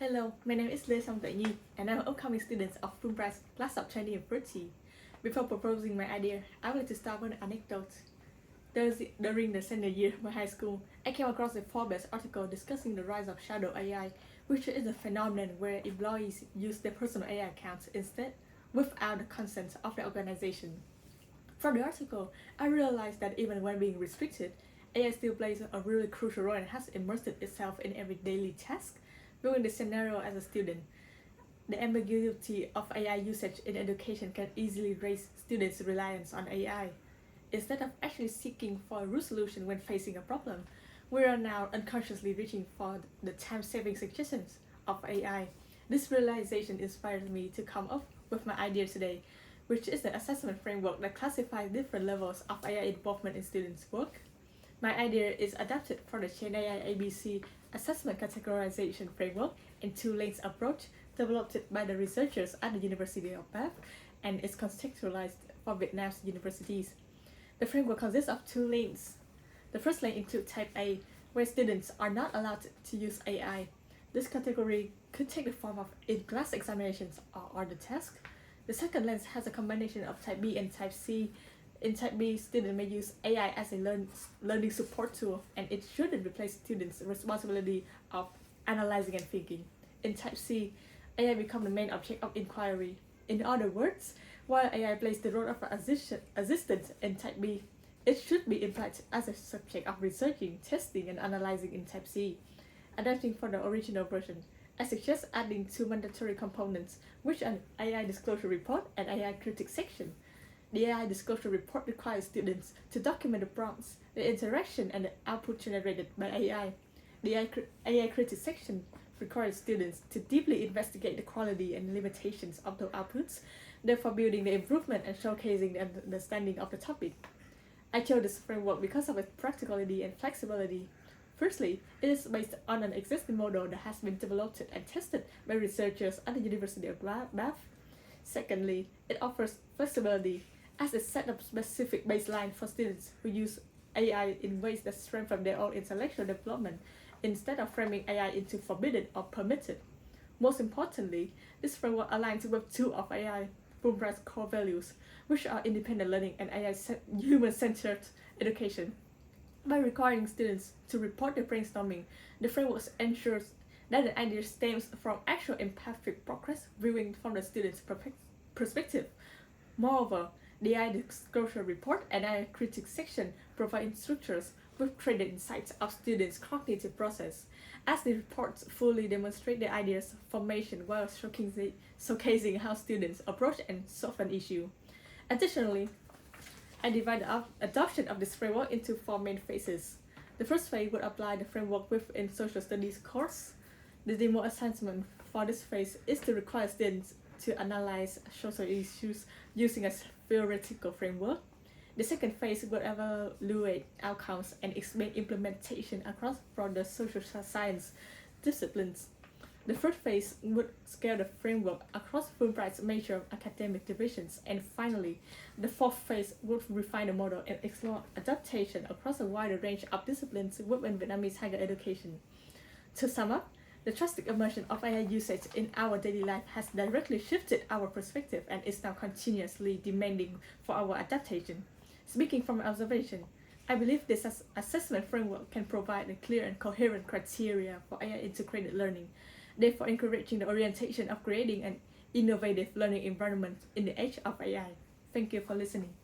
Hello, my name is KHi and I'm an upcoming student of Fulbright's class of 2030. Before proposing my idea, I would like to start with an anecdote. During the senior year of my high school, I came across a Forbes article discussing the rise of shadow AI, which is a phenomenon where employees use their personal AI accounts instead, without the consent of the organization. From the article, I realized that even when being restricted, AI still plays a really crucial role and has immersed itself in every daily task. Viewing the scenario as a student, the ambiguity of AI usage in education can easily raise students' reliance on AI. Instead of actually seeking for a root solution when facing a problem, we are now unconsciously reaching for the time-saving suggestions of AI. This realization inspired me to come up with my idea today, which is the assessment framework that classifies different levels of AI involvement in students' work. My idea is adapted from the Chain AI ABC assessment categorization framework and two-lanes approach developed by the researchers at the University of Bath and is contextualized for Vietnam's universities. The framework consists of two lanes. The first lane includes Type A, where students are not allowed to use AI. This category could take the form of in-class examinations or the task. The second lane has a combination of Type B and Type C. In Type B, students may use AI as a learning support tool, and it shouldn't replace students' responsibility of analyzing and thinking. In Type C, AI becomes the main object of inquiry. In other words, while AI plays the role of an assistant in Type B, it should be implied as a subject of researching, testing, and analyzing in Type C. Adapting from the original version, I suggest adding two mandatory components, which are an AI disclosure report and AI critic section. The AI disclosure report requires students to document the prompts, the interaction, and the output generated by AI. The AI critic section requires students to deeply investigate the quality and limitations of the outputs, therefore building the improvement and showcasing the understanding of the topic. I chose this framework because of its practicality and flexibility. Firstly, it is based on an existing model that has been developed and tested by researchers at the University of Bath. Secondly, it offers flexibility as it sets up specific baseline for students who use AI in ways that strengthen their own intellectual development instead of framing AI into forbidden or permitted. Most importantly, this framework aligns with two of AI Fulbright's core values, which are independent learning and human-centered education. By requiring students to report their brainstorming, the framework ensures that the idea stems from actual empathic progress viewing from the student's perspective. Moreover, the AI disclosure report and AI critic section provide instructors with trained insights of students' cognitive process, as the reports fully demonstrate the idea's formation while showcasing how students approach and solve an issue. Additionally, I divide the adoption of this framework into four main phases. The first phase would apply the framework within social studies course. The demo assignment for this phase is to require students to analyze social issues using a theoretical framework. The second phase would evaluate outcomes and explain implementation across broader social science disciplines. The third phase would scale the framework across Fulbright's major academic divisions. And finally, the fourth phase would refine the model and explore adaptation across a wider range of disciplines within Vietnamese higher education. To sum up, the drastic immersion of AI usage in our daily life has directly shifted our perspective and is now continuously demanding for our adaptation. Speaking from observation, I believe this assessment framework can provide a clear and coherent criteria for AI integrated learning, therefore encouraging the orientation of creating an innovative learning environment in the age of AI. Thank you for listening.